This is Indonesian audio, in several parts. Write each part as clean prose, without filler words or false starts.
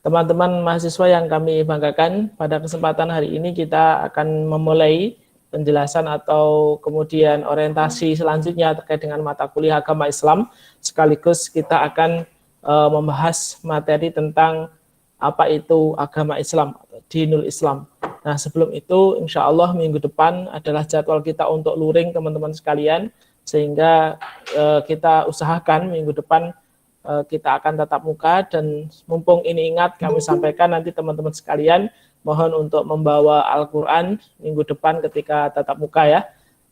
Teman-teman mahasiswa yang kami banggakan, pada kesempatan hari ini kita akan memulai penjelasan atau kemudian orientasi selanjutnya terkait dengan mata kuliah agama Islam. Sekaligus kita akan membahas materi tentang apa itu agama Islam, dinul Islam. Nah, sebelum itu insya Allah minggu depan adalah jadwal kita untuk luring teman-teman sekalian, sehingga kita usahakan minggu depan kita akan tatap muka. Dan mumpung ini ingat kami sampaikan, nanti teman-teman sekalian mohon untuk membawa Al-Quran minggu depan ketika tatap muka ya.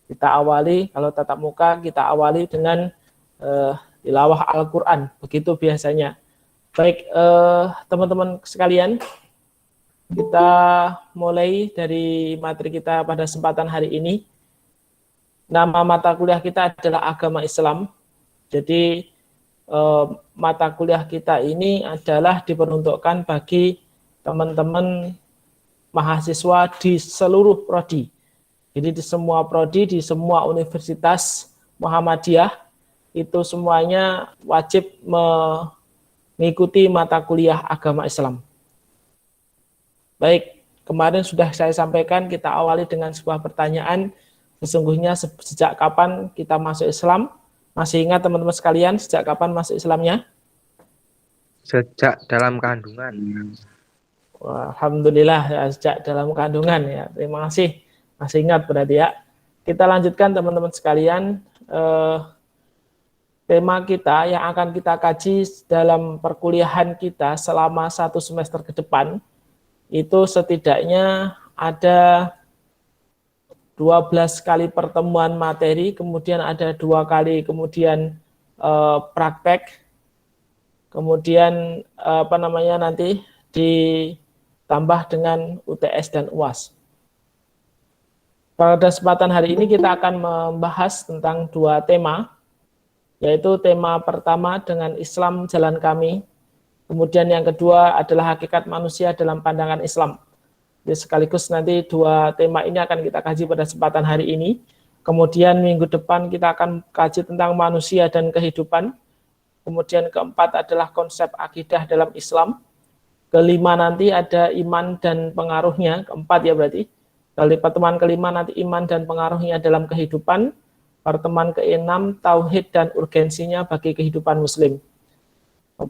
Kita awali, kalau tatap muka kita awali dengan tilawah Al-Quran, begitu biasanya. Baik, teman-teman sekalian, kita mulai dari materi kita pada kesempatan hari ini. Nama mata kuliah kita adalah agama Islam. Jadi mata kuliah kita ini adalah diperuntukkan bagi teman-teman mahasiswa di seluruh prodi. Jadi di semua prodi, di semua universitas Muhammadiyah, itu semuanya wajib mengikuti mata kuliah agama Islam. Baik, kemarin sudah saya sampaikan, kita awali dengan sebuah pertanyaan, sesungguhnya sejak kapan kita masuk Islam? Masih ingat teman-teman sekalian sejak kapan masuk Islamnya? Sejak dalam kandungan. Wah, alhamdulillah ya, sejak dalam kandungan ya. Terima kasih, masih ingat berarti ya. Kita lanjutkan teman-teman sekalian. Tema kita yang akan kita kaji dalam perkuliahan kita selama 1 semester ke depan, itu setidaknya ada 12 kali pertemuan materi, kemudian ada 2 kali kemudian praktek, kemudian nanti ditambah dengan UTS dan UAS. Pada kesempatan hari ini kita akan membahas tentang 2 tema, yaitu tema pertama dengan Islam jalan kami, kemudian yang kedua adalah hakikat manusia dalam pandangan Islam. Jadi sekaligus nanti 2 tema ini akan kita kaji pada kesempatan hari ini. Kemudian minggu depan kita akan kaji tentang manusia dan kehidupan. Kemudian keempat adalah konsep akidah dalam Islam. Kelima nanti ada iman dan pengaruhnya, keempat ya berarti. Dari pertemuan kelima nanti iman dan pengaruhnya dalam kehidupan. Pertemuan keenam tauhid dan urgensinya bagi kehidupan muslim.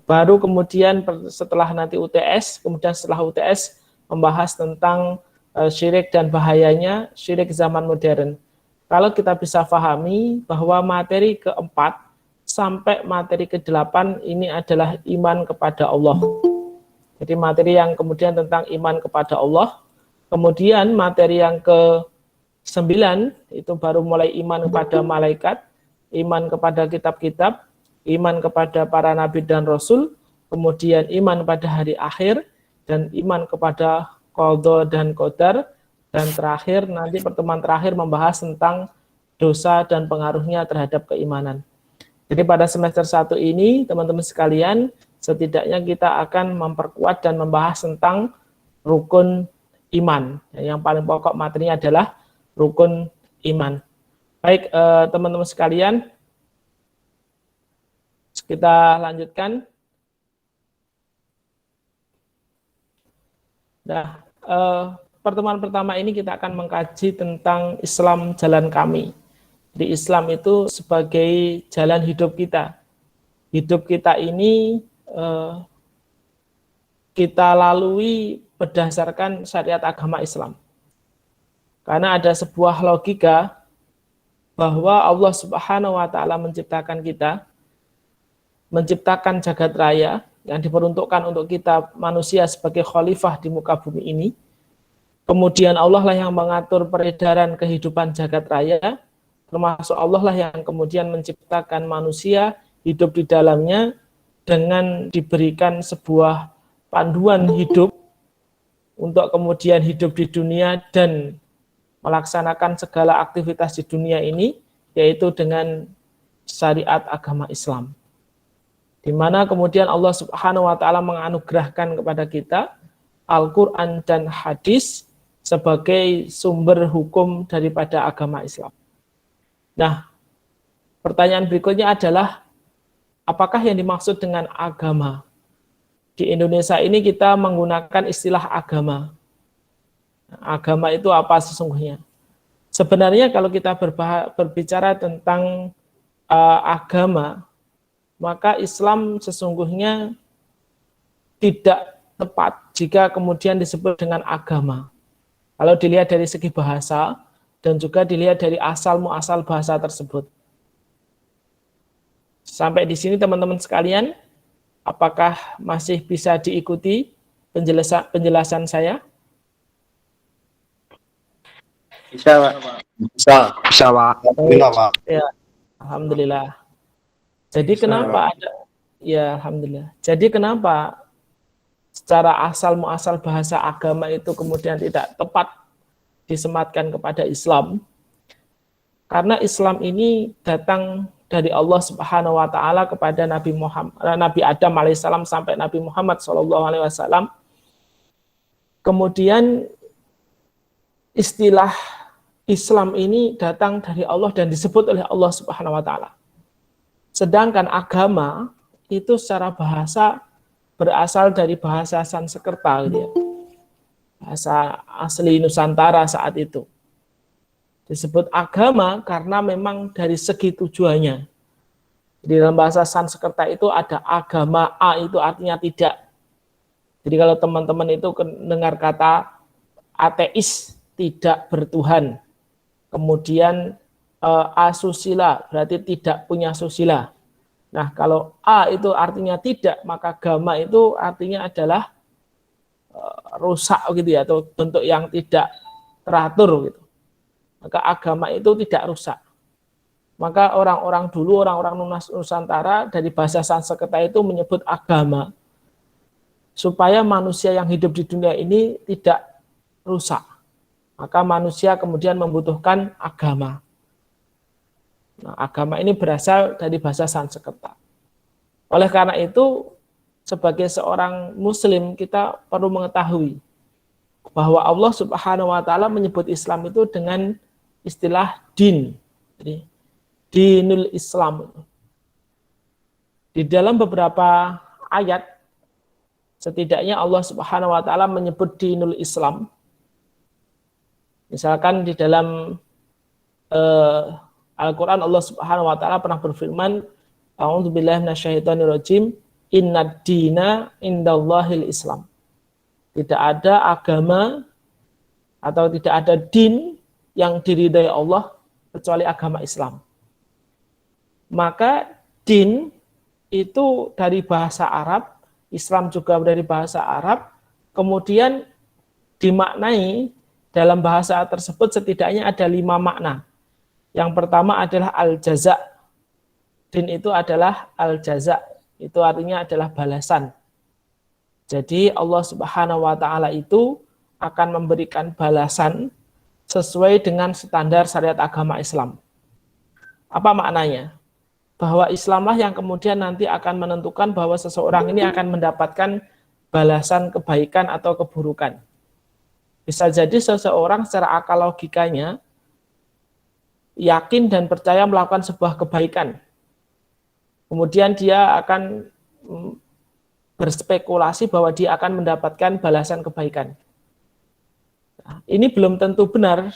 Baru kemudian setelah nanti UTS, kemudian setelah UTS membahas tentang syirik dan bahayanya syirik zaman modern. Kalau kita bisa pahami bahwa materi keempat sampai materi ke-8 ini adalah iman kepada Allah. Jadi materi yang kemudian tentang iman kepada Allah. Kemudian materi yang ke-9 itu baru mulai iman kepada malaikat, iman kepada kitab-kitab, iman kepada para nabi dan rasul, kemudian iman pada hari akhir, dan iman kepada qadha dan qadar, dan terakhir nanti pertemuan terakhir membahas tentang dosa dan pengaruhnya terhadap keimanan. Jadi pada semester 1 ini teman-teman sekalian, setidaknya kita akan memperkuat dan membahas tentang rukun iman. Yang paling pokok materinya adalah rukun iman. Baik teman-teman sekalian, kita lanjutkan. Nah, pertemuan pertama ini kita akan mengkaji tentang Islam jalan kami. Di Islam itu sebagai jalan hidup kita. Hidup kita ini kita lalui berdasarkan syariat agama Islam. Karena ada sebuah logika bahwa Allah Subhanahu wa taala menciptakan kita, menciptakan jagat raya yang diperuntukkan untuk kita manusia sebagai khalifah di muka bumi ini. Kemudian Allah lah yang mengatur peredaran kehidupan jagat raya, termasuk Allah lah yang kemudian menciptakan manusia hidup di dalamnya dengan diberikan sebuah panduan hidup untuk kemudian hidup di dunia dan melaksanakan segala aktivitas di dunia ini, yaitu dengan syariat agama Islam. Di mana kemudian Allah Subhanahu wa taala menganugerahkan kepada kita Al-Qur'an dan hadis sebagai sumber hukum daripada agama Islam. Nah, pertanyaan berikutnya adalah apakah yang dimaksud dengan agama? Di Indonesia ini kita menggunakan istilah agama. Agama itu apa sesungguhnya? Sebenarnya kalau kita berbicara tentang agama, maka Islam sesungguhnya tidak tepat jika kemudian disebut dengan agama. Kalau dilihat dari segi bahasa dan juga dilihat dari asal muasal bahasa tersebut. Sampai di sini teman-teman sekalian, apakah masih bisa diikuti penjelasan saya? Bisa, Pak. Bisa. Bisa, Pak. Alhamdulillah, Pak. Ya, alhamdulillah. Jadi kenapa ada? Ya, alhamdulillah. Jadi kenapa secara asal muasal bahasa agama itu kemudian tidak tepat disematkan kepada Islam? Karena Islam ini datang dari Allah Subhanahu wa taala kepada Nabi Adam alaihissalam sampai Nabi Muhammad SAW. Kemudian istilah Islam ini datang dari Allah dan disebut oleh Allah Subhanahu wa taala. Sedangkan agama itu secara bahasa berasal dari bahasa Sanskerta gitu ya. Bahasa asli Nusantara saat itu. Disebut agama karena memang dari segi tujuannya. Di dalam bahasa Sanskerta itu ada agama, a itu artinya tidak. Jadi kalau teman-teman itu dengar kata ateis, tidak bertuhan. Kemudian asusila, berarti tidak punya susila. Nah, kalau a itu artinya tidak, maka agama itu artinya adalah rusak gitu ya, atau bentuk yang tidak teratur gitu. Maka agama itu tidak rusak. Maka orang-orang dulu, orang-orang Nusantara dari bahasa Sanskerta itu menyebut agama supaya manusia yang hidup di dunia ini tidak rusak. Maka manusia kemudian membutuhkan agama. Nah, agama ini berasal dari bahasa Sanskerta. Oleh karena itu, sebagai seorang muslim kita perlu mengetahui bahwa Allah Subhanahu wa taala menyebut Islam itu dengan istilah din. Jadi, dinul Islam. Di dalam beberapa ayat setidaknya Allah Subhanahu wa taala menyebut dinul Islam. Misalkan di dalam Al-Qur'an Allah Subhanahu wa taala pernah berfirman, A'udzubillahi minasyaitonirrajim, innad dina indallahil Islam. Tidak ada agama atau tidak ada din yang diridhai Allah kecuali agama Islam. Maka din itu dari bahasa Arab, Islam juga dari bahasa Arab, kemudian dimaknai dalam bahasa tersebut setidaknya ada 5 makna. Yang pertama adalah al-jaza. Din itu adalah al-jaza, itu artinya adalah balasan. Jadi Allah Subhanahu wa taala itu akan memberikan balasan sesuai dengan standar syariat agama Islam. Apa maknanya? Bahwa Islamlah yang kemudian nanti akan menentukan bahwa seseorang ini akan mendapatkan balasan kebaikan atau keburukan. Bisa jadi seseorang secara akal logikanya yakin dan percaya melakukan sebuah kebaikan. Kemudian dia akan berspekulasi bahwa dia akan mendapatkan balasan kebaikan. Nah, ini belum tentu benar,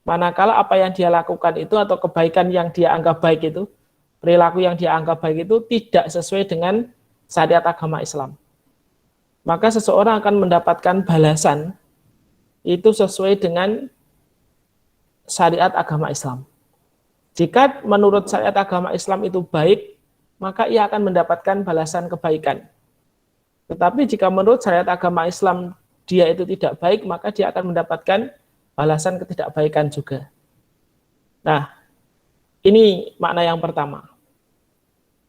manakala apa yang dia lakukan itu atau kebaikan yang dia anggap baik itu, perilaku yang dia anggap baik itu tidak sesuai dengan syariat agama Islam. Maka seseorang akan mendapatkan balasan itu sesuai dengan syariat agama Islam. Jika menurut syariat agama Islam itu baik, maka ia akan mendapatkan balasan kebaikan. Tetapi jika menurut syariat agama Islam dia itu tidak baik, maka dia akan mendapatkan balasan ketidakbaikan juga. Nah, ini makna yang pertama.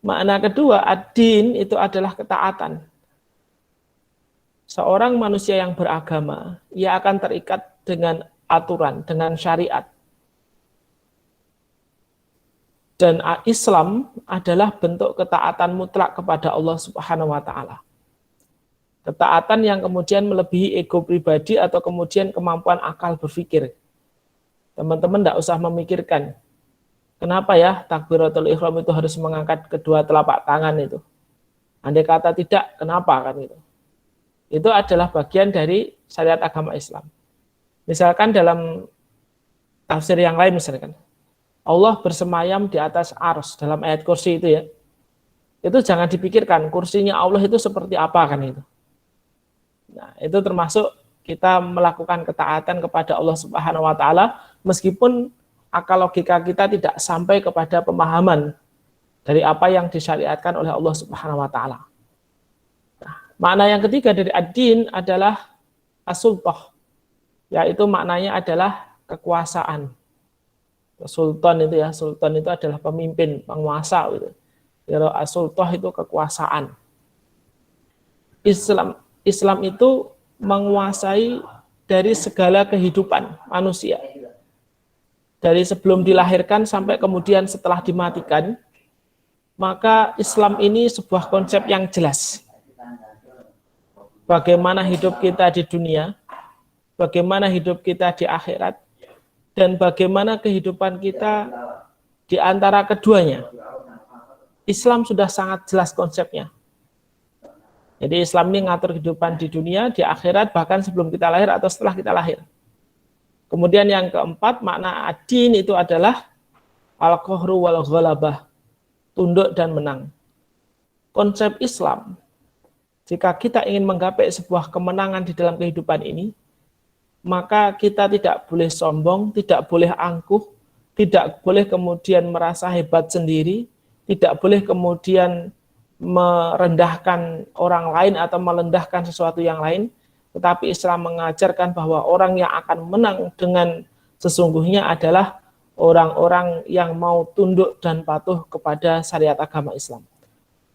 Makna kedua, ad-din itu adalah ketaatan. Seorang manusia yang beragama, ia akan terikat dengan aturan, dengan syariat. Dan Islam adalah bentuk ketaatan mutlak kepada Allah Subhanahu wa taala. Ketaatan yang kemudian melebihi ego pribadi atau kemudian kemampuan akal berpikir. Teman-teman tidak usah memikirkan. Kenapa ya takbiratul ihram itu harus mengangkat kedua telapak tangan itu? Andai kata tidak, kenapa kan itu? Itu adalah bagian dari syariat agama Islam. Misalkan dalam tafsir yang lain misalkan, Allah bersemayam di atas ars dalam ayat kursi itu ya. Itu jangan dipikirkan kursinya Allah itu seperti apa kan itu. Nah, itu termasuk kita melakukan ketaatan kepada Allah Subhanahu wa taala meskipun akal logika kita tidak sampai kepada pemahaman dari apa yang disyariatkan oleh Allah Subhanahu wa taala. Nah, makna yang ketiga dari ad-din adalah as-sultah, yaitu maknanya adalah kekuasaan. Sultan itu ya, sultan itu adalah pemimpin, penguasa gitu. Kalau as-sultah itu kekuasaan. Islam itu menguasai dari segala kehidupan manusia. Dari sebelum dilahirkan sampai kemudian setelah dimatikan, maka Islam ini sebuah konsep yang jelas. Bagaimana hidup kita di dunia, bagaimana hidup kita di akhirat, dan bagaimana kehidupan kita di antara keduanya. Islam sudah sangat jelas konsepnya. Jadi Islam ini ngatur kehidupan di dunia, di akhirat, bahkan sebelum kita lahir atau setelah kita lahir. Kemudian yang keempat, makna ad-din itu adalah al-qahru wal ghalabah, tunduk dan menang. Konsep Islam, jika kita ingin menggapai sebuah kemenangan di dalam kehidupan ini, maka kita tidak boleh sombong, tidak boleh angkuh, tidak boleh kemudian merasa hebat sendiri, tidak boleh kemudian merendahkan orang lain atau merendahkan sesuatu yang lain, tetapi Islam mengajarkan bahwa orang yang akan menang dengan sesungguhnya adalah orang-orang yang mau tunduk dan patuh kepada syariat agama Islam.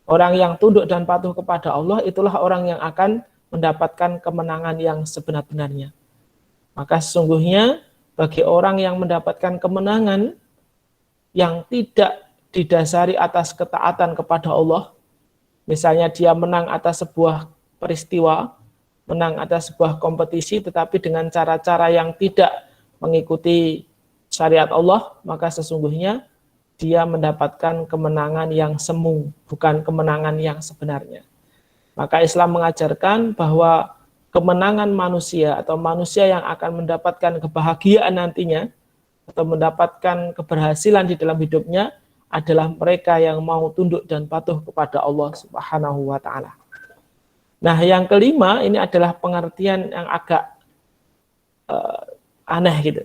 Orang yang tunduk dan patuh kepada Allah itulah orang yang akan mendapatkan kemenangan yang sebenar-benarnya. Maka sesungguhnya bagi orang yang mendapatkan kemenangan yang tidak didasari atas ketaatan kepada Allah, misalnya dia menang atas sebuah peristiwa, menang atas sebuah kompetisi, tetapi dengan cara-cara yang tidak mengikuti syariat Allah, maka sesungguhnya dia mendapatkan kemenangan yang semu, bukan kemenangan yang sebenarnya. Maka Islam mengajarkan bahwa kemenangan manusia atau manusia yang akan mendapatkan kebahagiaan nantinya atau mendapatkan keberhasilan di dalam hidupnya adalah mereka yang mau tunduk dan patuh kepada Allah Subhanahu wa taala. Nah, yang kelima ini adalah pengertian yang agak aneh gitu.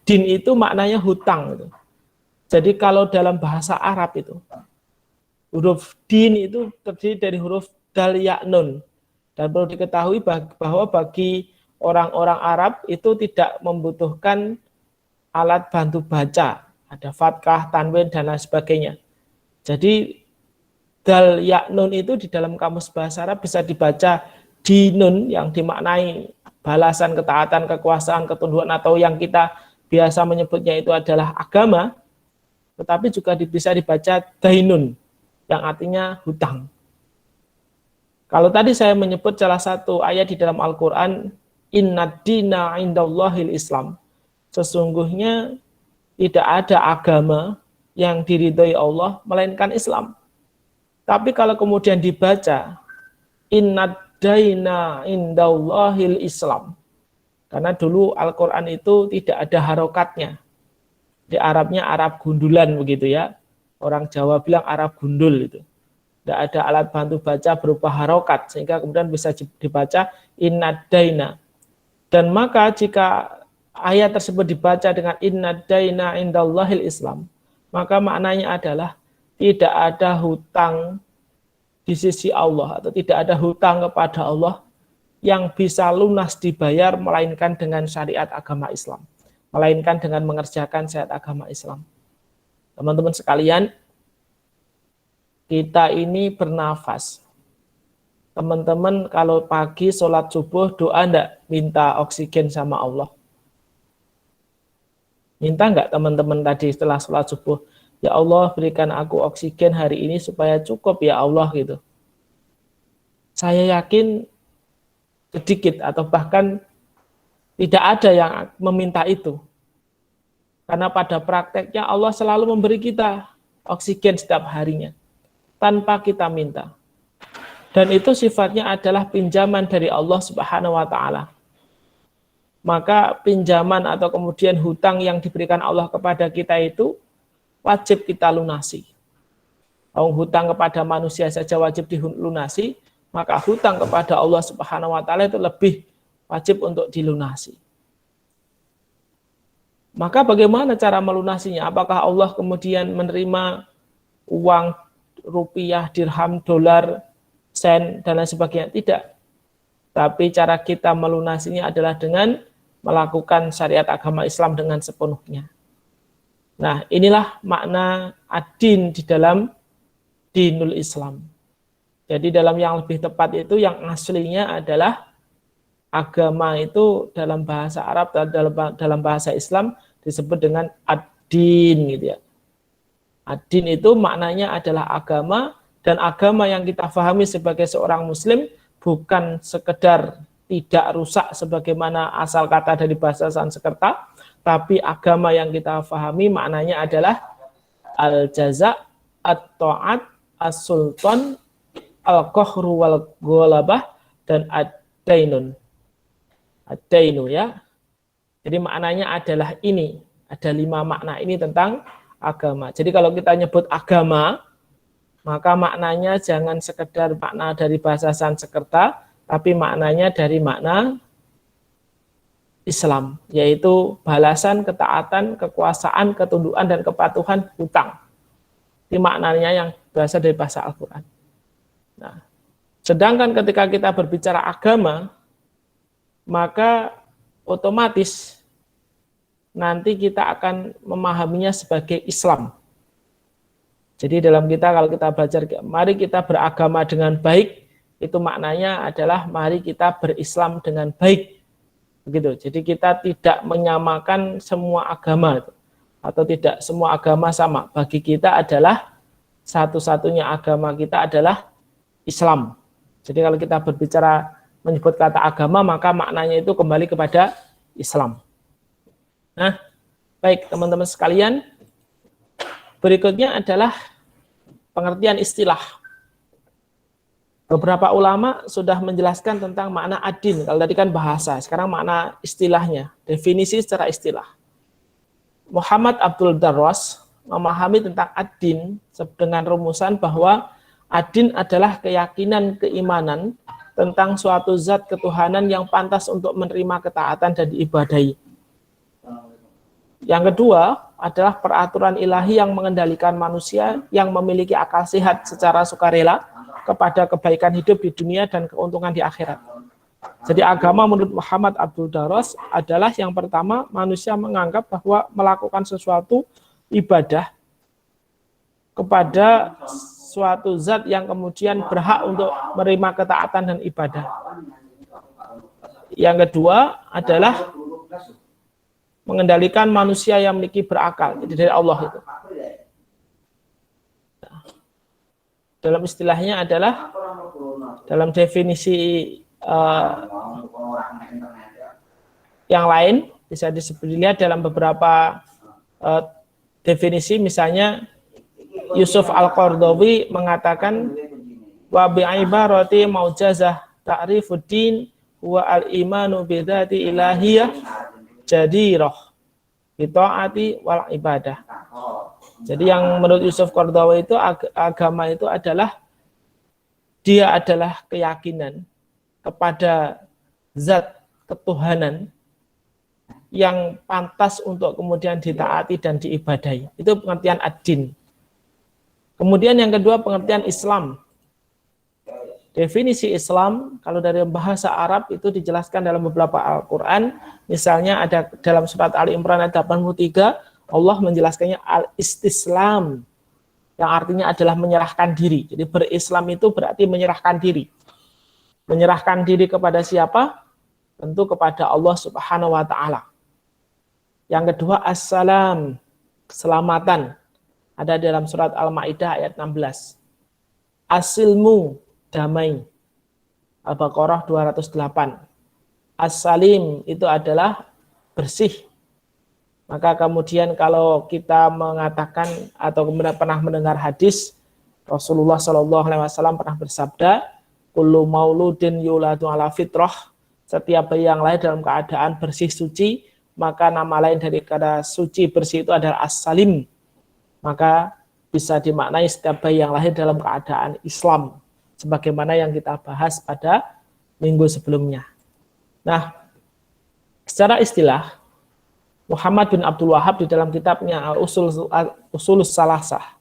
Din itu maknanya hutang gitu. Jadi kalau dalam bahasa Arab itu huruf din itu terdiri dari huruf dal ya nun. Dan perlu diketahui bahwa bagi orang-orang Arab itu tidak membutuhkan alat bantu baca, ada fathah, tanwin, dan lain sebagainya. Jadi dal ya nun itu di dalam kamus bahasa Arab bisa dibaca dinun yang dimaknai balasan, ketaatan, kekuasaan, ketundukan, atau yang kita biasa menyebutnya itu adalah agama, tetapi juga bisa dibaca dainun yang artinya hutang. Kalau tadi saya menyebut salah satu ayat di dalam Al-Quran, innad dina indallahil Islam, sesungguhnya tidak ada agama yang diridhoi Allah melainkan Islam. Tapi kalau kemudian dibaca innad daina indallahil Islam, karena dulu Al-Quran itu tidak ada harokatnya. Di Arabnya Arab gundulan begitu ya. Orang Jawa bilang Arab gundul itu. Tidak ada alat bantu baca berupa harokat, sehingga kemudian bisa dibaca innad daina. Dan maka jika ayat tersebut dibaca dengan innad daina indallahil Islam, maka maknanya adalah tidak ada hutang di sisi Allah atau tidak ada hutang kepada Allah yang bisa lunas dibayar melainkan dengan syariat agama Islam, melainkan dengan mengerjakan syariat agama Islam. Teman-teman sekalian, kita ini bernafas. Teman-teman kalau pagi sholat subuh doa enggak minta oksigen sama Allah? Minta enggak teman-teman tadi setelah sholat subuh? Ya Allah berikan aku oksigen hari ini supaya cukup ya Allah gitu. Saya yakin sedikit atau bahkan tidak ada yang meminta itu. Karena pada prakteknya Allah selalu memberi kita oksigen setiap harinya tanpa kita minta. Dan itu sifatnya adalah pinjaman dari Allah Subhanahu wa taala. Maka pinjaman atau kemudian hutang yang diberikan Allah kepada kita itu wajib kita lunasi. Kalau hutang kepada manusia saja wajib dilunasi, maka hutang kepada Allah Subhanahu wa taala itu lebih wajib untuk dilunasi. Maka bagaimana cara melunasinya? Apakah Allah kemudian menerima uang rupiah, dirham, dolar, sen, dan lain sebagainya? Tidak. Tapi cara kita melunasinya adalah dengan melakukan syariat agama Islam dengan sepenuhnya. Nah, inilah makna ad-din di dalam dinul Islam. Jadi dalam yang lebih tepat itu yang aslinya adalah agama itu dalam bahasa Arab, dalam bahasa Islam disebut dengan ad-din gitu ya. Ad-din itu maknanya adalah agama, dan agama yang kita pahami sebagai seorang muslim bukan sekedar tidak rusak sebagaimana asal kata dari bahasa Sanskerta, tapi agama yang kita pahami maknanya adalah al-jaza, at-ta'at, as-sultan, al-qahru wal ghalabah, dan ad-dainun. Ad-dainu ya. Jadi maknanya adalah ini. Ada 5 makna ini tentang agama. Jadi kalau kita nyebut agama, maka maknanya jangan sekedar makna dari bahasa Sanskerta, tapi maknanya dari makna Islam, yaitu balasan, ketaatan, kekuasaan, ketundukan, dan kepatuhan hutang. Ini maknanya yang berasal dari bahasa Al-Quran. Nah, sedangkan ketika kita berbicara agama, maka otomatis nanti kita akan memahaminya sebagai Islam. Jadi dalam kita, kalau kita belajar, mari kita beragama dengan baik, itu maknanya adalah mari kita berislam dengan baik. Begitu. Jadi kita tidak menyamakan semua agama, atau tidak semua agama sama. Bagi kita adalah satu-satunya agama kita adalah Islam. Jadi kalau kita berbicara menyebut kata agama, maka maknanya itu kembali kepada Islam. Nah, baik teman-teman sekalian, berikutnya adalah pengertian istilah. Beberapa ulama sudah menjelaskan tentang makna ad-din. Kalau tadi kan bahasa, sekarang makna istilahnya, definisi secara istilah. Muhammad Abdul Darwas memahami tentang ad-din dengan rumusan bahwa ad-din adalah keyakinan, keimanan tentang suatu zat ketuhanan yang pantas untuk menerima ketaatan dan diibadahi. Yang kedua adalah peraturan ilahi yang mengendalikan manusia yang memiliki akal sehat secara sukarela kepada kebaikan hidup di dunia dan keuntungan di akhirat. Jadi agama menurut Muhammad Abdul Darwas adalah yang pertama, manusia menganggap bahwa melakukan sesuatu ibadah kepada suatu zat yang kemudian berhak untuk menerima ketaatan dan ibadah. Yang kedua adalah mengendalikan manusia yang memiliki berakal, jadi dari Allah itu. Dalam istilahnya adalah, dalam definisi yang lain, bisa dilihat dalam beberapa definisi, misalnya Yusuf Al-Qardawi mengatakan wa bi'ibarati maujazah ta'rifuddin wa al-imanu bidzati ilahiyah jadirah bita'ati wal ibadah. Jadi yang menurut Yusuf Qardawi itu agama itu adalah, dia adalah keyakinan kepada zat ketuhanan yang pantas untuk kemudian ditaati dan diibadahi. Itu pengertian ad-din. Kemudian yang kedua pengertian Islam. Definisi Islam kalau dari bahasa Arab itu dijelaskan dalam beberapa Al-Quran. Misalnya ada dalam surat Ali Imran ayat 83, Allah menjelaskannya al-istislam, yang artinya adalah menyerahkan diri. Jadi berislam itu berarti menyerahkan diri. Menyerahkan diri kepada siapa? Tentu kepada Allah Subhanahu wa taala. Yang kedua assalam, keselamatan. Ada dalam surat Al-Maidah ayat 16. Asilmu, damai. Al-Baqarah 208. As-salim itu adalah bersih. Maka kemudian kalau kita mengatakan atau kemudian pernah mendengar hadis Rasulullah Shallallahu Alaihi Wasallam pernah bersabda, kullu mauludin yuladu ala fitrah, setiap bayi yang lahir dalam keadaan bersih suci, maka nama lain dari kata suci bersih itu adalah as-salim. Maka bisa dimaknai setiap bayi yang lahir dalam keadaan Islam, sebagaimana yang kita bahas pada minggu sebelumnya. Nah, secara istilah Muhammad bin Abdul Wahab di dalam kitabnya Al-Usulus Salasah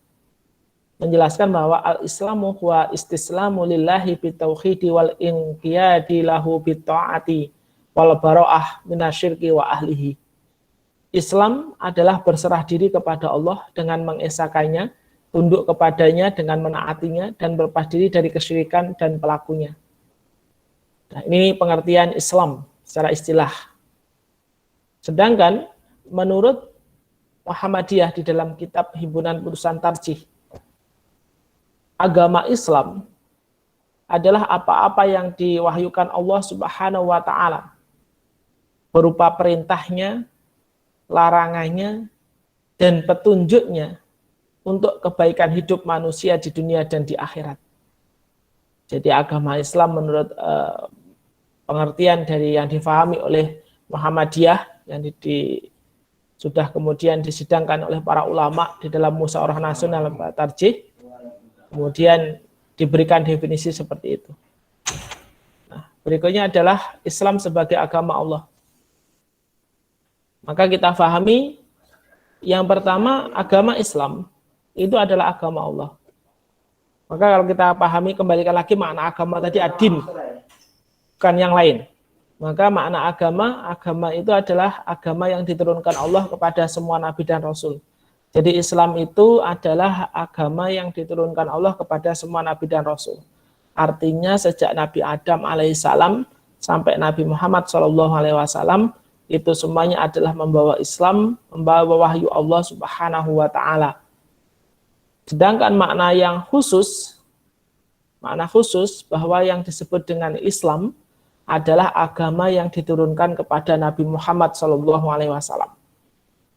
menjelaskan bahwa al-islamu huwa istislamu lillahi bitauhidi wal inqiyadi lahu bitta'ati wal bara'ah minasyirki wa ahlihi. Islam adalah berserah diri kepada Allah dengan mengesakannya, tunduk kepadanya dengan menaatinya, dan berlepas diri dari kesyirikan dan pelakunya. Nah, ini pengertian Islam secara istilah. Sedangkan menurut Muhammadiyah di dalam kitab Himpunan Putusan Tarjih, agama Islam adalah apa-apa yang diwahyukan Allah Subhanahu wa taala berupa perintahnya, larangannya, dan petunjuknya untuk kebaikan hidup manusia di dunia dan di akhirat. Jadi agama Islam menurut pengertian dari yang difahami oleh Muhammadiyah yang sudah kemudian disidangkan oleh para ulama di dalam Musyawarah Nasional Tarjih, kemudian diberikan definisi seperti itu. Nah, berikutnya adalah Islam sebagai agama Allah. Maka kita pahami yang pertama, agama Islam itu adalah agama Allah. Maka kalau kita pahami, kembalikan lagi makna agama tadi adin, bukan yang lain. Maka makna agama itu adalah agama yang diturunkan Allah kepada semua nabi dan rasul. Jadi Islam itu adalah agama yang diturunkan Allah kepada semua nabi dan rasul. Artinya sejak Nabi Adam alaihissalam sampai Nabi Muhammad SAW, itu semuanya adalah membawa Islam, membawa wahyu Allah Subhanahu wa taala. Sedangkan makna khusus bahwa yang disebut dengan Islam adalah agama yang diturunkan kepada Nabi Muhammad SAW.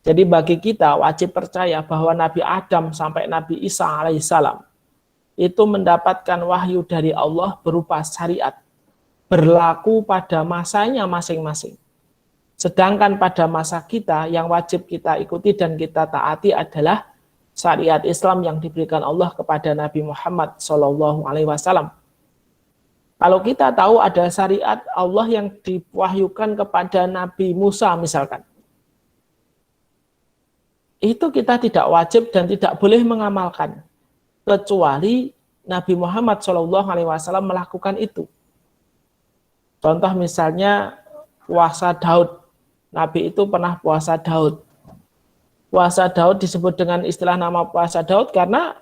Jadi bagi kita wajib percaya bahwa Nabi Adam sampai Nabi Isa alaihissalam itu mendapatkan wahyu dari Allah berupa syariat, berlaku pada masanya masing-masing. Sedangkan pada masa kita yang wajib kita ikuti dan kita taati adalah syariat Islam yang diberikan Allah kepada Nabi Muhammad SAW. Kalau kita tahu ada syariat Allah yang diwahyukan kepada Nabi Musa misalkan, itu kita tidak wajib dan tidak boleh mengamalkan kecuali Nabi Muhammad SAW melakukan itu. Contoh misalnya puasa Daud. Nabi itu pernah puasa Daud. Puasa Daud disebut dengan istilah nama puasa Daud karena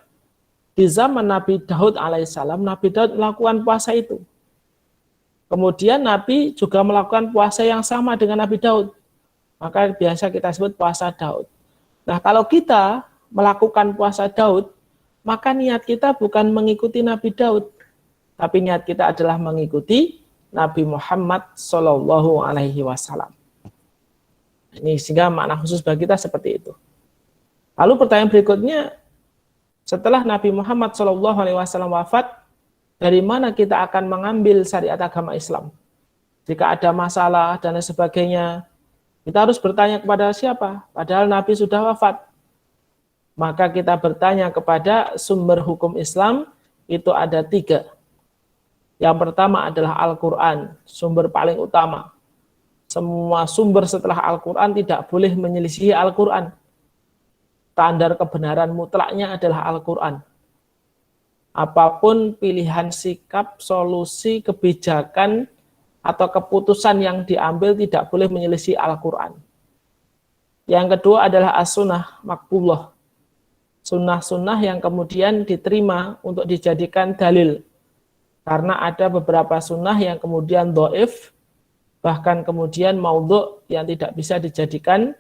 di zaman Nabi Daud alaihissalam, Nabi Daud melakukan puasa itu. Kemudian Nabi juga melakukan puasa yang sama dengan Nabi Daud. Maka biasa kita sebut puasa Daud. Nah, kalau kita melakukan puasa Daud, maka niat kita bukan mengikuti Nabi Daud, tapi niat kita adalah mengikuti Nabi Muhammad Shallallahu Alaihi Wasallam. Ini sehingga makna khusus bagi kita seperti itu. Lalu pertanyaan berikutnya, setelah Nabi Muhammad SAW wafat, dari mana kita akan mengambil syariat agama Islam? Jika ada masalah dan sebagainya, kita harus bertanya kepada siapa? Padahal Nabi sudah wafat. Maka kita bertanya kepada sumber hukum Islam, itu ada 3. Yang pertama adalah Al-Quran, sumber paling utama. Semua sumber setelah Al-Quran tidak boleh menyelisihi Al-Quran. Standar kebenaran mutlaknya adalah Al-Quran. Apapun pilihan sikap, solusi, kebijakan, atau keputusan yang diambil tidak boleh menyelisih Al-Quran. Yang kedua adalah as-sunnah makbullah. Sunnah-sunnah yang kemudian diterima untuk dijadikan dalil. Karena ada beberapa sunnah yang kemudian dhaif, bahkan kemudian maudhu' yang tidak bisa dijadikan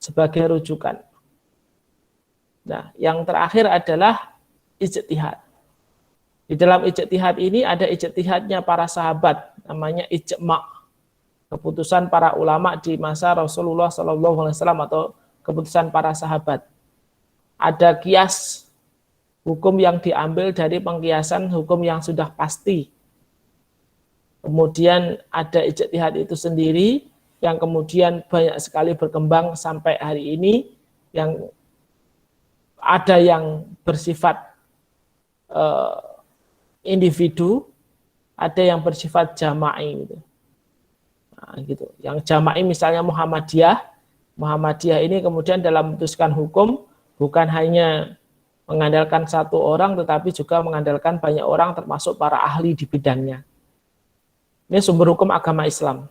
sebagai rujukan. Nah, yang terakhir adalah ijtihad. Di dalam ijtihad ini ada ijtihadnya para sahabat, namanya ijma'. keputusan para ulama di masa Rasulullah SAW atau keputusan para sahabat. Ada kias, hukum yang diambil dari pengkiasan hukum yang sudah pasti. Kemudian ada ijtihad itu sendiri yang kemudian banyak sekali berkembang sampai hari ini, yang ada yang bersifat individu, ada yang bersifat jama'i gitu. Nah, gitu. Yang jama'i misalnya Muhammadiyah ini kemudian dalam memutuskan hukum bukan hanya mengandalkan satu orang, tetapi juga mengandalkan banyak orang termasuk para ahli di bidangnya. Ini sumber hukum agama Islam.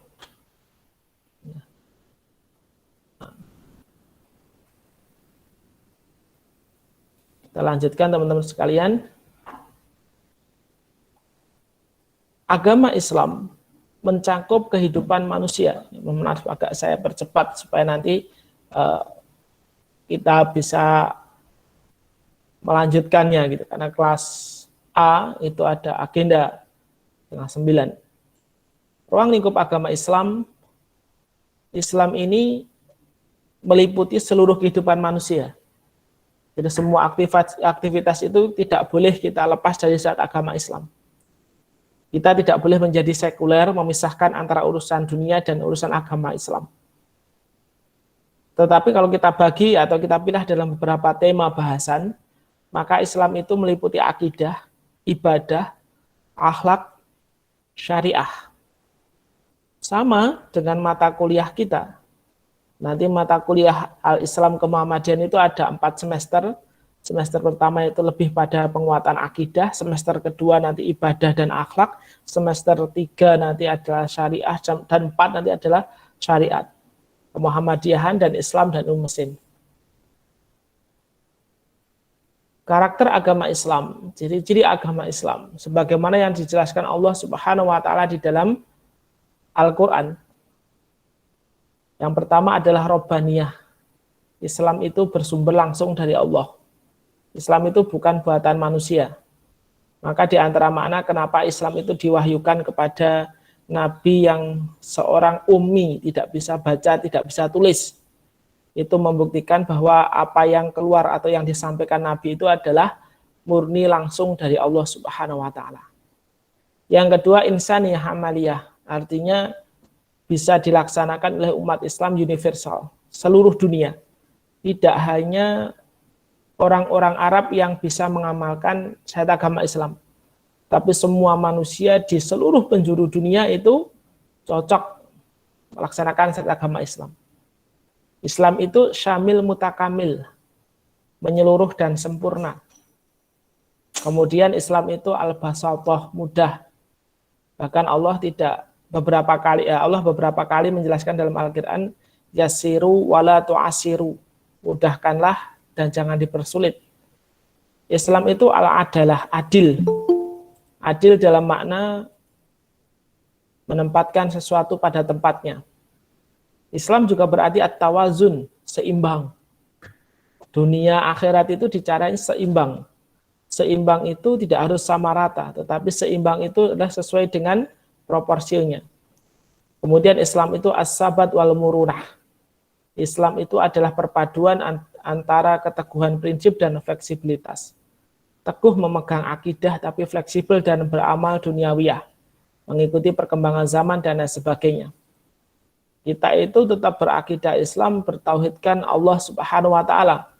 Kita lanjutkan teman-teman sekalian. Agama Islam mencakup kehidupan manusia. Maaf, agak saya percepat supaya nanti kita bisa melanjutkannya gitu. Karena kelas A itu ada agenda 8:30. Ruang lingkup agama Islam ini meliputi seluruh kehidupan manusia. Jadi semua aktivitas itu tidak boleh kita lepas dari syariat agama Islam. Kita tidak boleh menjadi sekuler, memisahkan antara urusan dunia dan urusan agama Islam. Tetapi kalau kita bagi atau kita pilih dalam beberapa tema bahasan, maka Islam itu meliputi akidah, ibadah, akhlak, syariah. Sama dengan mata kuliah kita. Nanti mata kuliah Al-Islam ke-Muhammadiyan itu ada 4 semester. Semester pertama itu lebih pada penguatan akidah, semester kedua nanti ibadah dan akhlak, semester 3 nanti adalah syariah, dan 4 nanti adalah syariat, Muhammadiyahan dan Islam dan Muslim. Karakter agama Islam, ciri-ciri agama Islam, sebagaimana yang dijelaskan Allah Subhanahu wa Ta'ala di dalam Al-Quran. Yang pertama adalah Robbaniyah. Islam itu bersumber langsung dari Allah. Islam itu bukan buatan manusia. Maka di antara makna kenapa Islam itu diwahyukan kepada Nabi yang seorang ummi, tidak bisa baca, tidak bisa tulis. Itu membuktikan bahwa apa yang keluar atau yang disampaikan Nabi itu adalah murni langsung dari Allah Subhanahu wa Ta'ala. Yang kedua, insaniyah amaliyah, artinya bisa dilaksanakan oleh umat Islam universal, seluruh dunia. Tidak hanya orang-orang Arab yang bisa mengamalkan syariat agama Islam, tapi semua manusia di seluruh penjuru dunia itu cocok melaksanakan syariat agama Islam. Islam itu syamil mutakamil, menyeluruh dan sempurna. Kemudian Islam itu al-basatah, mudah. Bahkan Allah beberapa kali menjelaskan dalam Al-Qur'an, yasiru wala tu'asiru, mudahkanlah dan jangan dipersulit. Islam itu al-adalah, adil. Adil dalam makna menempatkan sesuatu pada tempatnya. Islam juga berarti at-tawazun, seimbang. Dunia akhirat itu dicarain seimbang. Seimbang itu tidak harus sama rata, tetapi seimbang itu adalah sesuai dengan proporsinya. Kemudian Islam itu as-sabat wal murunah. Islam itu adalah perpaduan antara keteguhan prinsip dan fleksibilitas. Teguh memegang akidah tapi fleksibel dan beramal duniawiyah, mengikuti perkembangan zaman dan lain sebagainya. Kita itu tetap berakidah Islam, bertauhidkan Allah Subhanahu wa Ta'ala.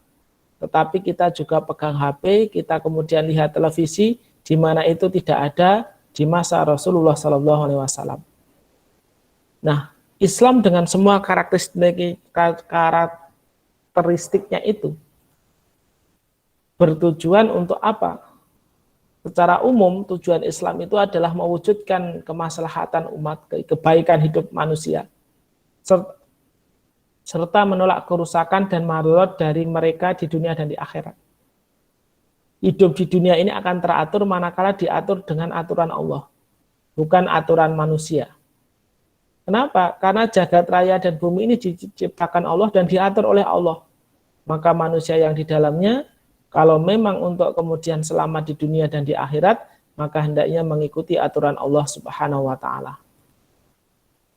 Tetapi kita juga pegang HP, kita kemudian lihat televisi, di mana itu tidak ada di masa Rasulullah SAW. Nah, Islam dengan semua karakteristiknya itu bertujuan untuk apa? Secara umum, tujuan Islam itu adalah mewujudkan kemaslahatan umat, kebaikan hidup manusia, serta menolak kerusakan dan madarat dari mereka di dunia dan di akhirat. Hidup di dunia ini akan teratur manakala diatur dengan aturan Allah, bukan aturan manusia. Kenapa? Karena jagat raya dan bumi ini diciptakan Allah dan diatur oleh Allah. Maka manusia yang di dalamnya, kalau memang untuk kemudian selamat di dunia dan di akhirat, maka hendaknya mengikuti aturan Allah Subhanahu wa Ta'ala.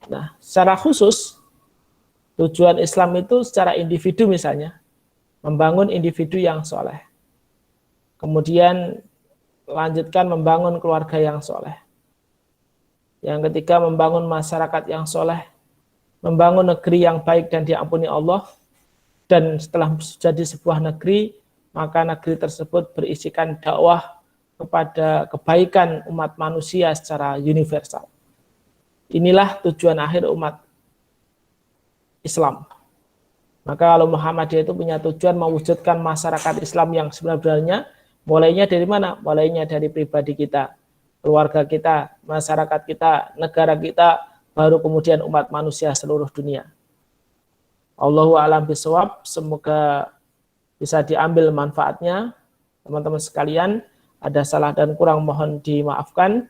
Nah, secara khusus tujuan Islam itu secara individu misalnya membangun individu yang soleh, kemudian lanjutkan membangun keluarga yang soleh, yang ketiga membangun masyarakat yang soleh, membangun negeri yang baik dan diampuni Allah, dan setelah jadi sebuah negeri maka negeri tersebut berisikan dakwah kepada kebaikan umat manusia secara universal. Inilah tujuan akhir umat Islam. Maka kalau Muhammadiyah itu punya tujuan mewujudkan masyarakat Islam yang sebenarnya, mulainya dari mana? Mulainya dari pribadi kita, keluarga kita, masyarakat kita, negara kita, baru kemudian umat manusia seluruh dunia. Allahu a'lam bishawab, semoga bisa diambil manfaatnya. Teman-teman sekalian, ada salah dan kurang mohon dimaafkan.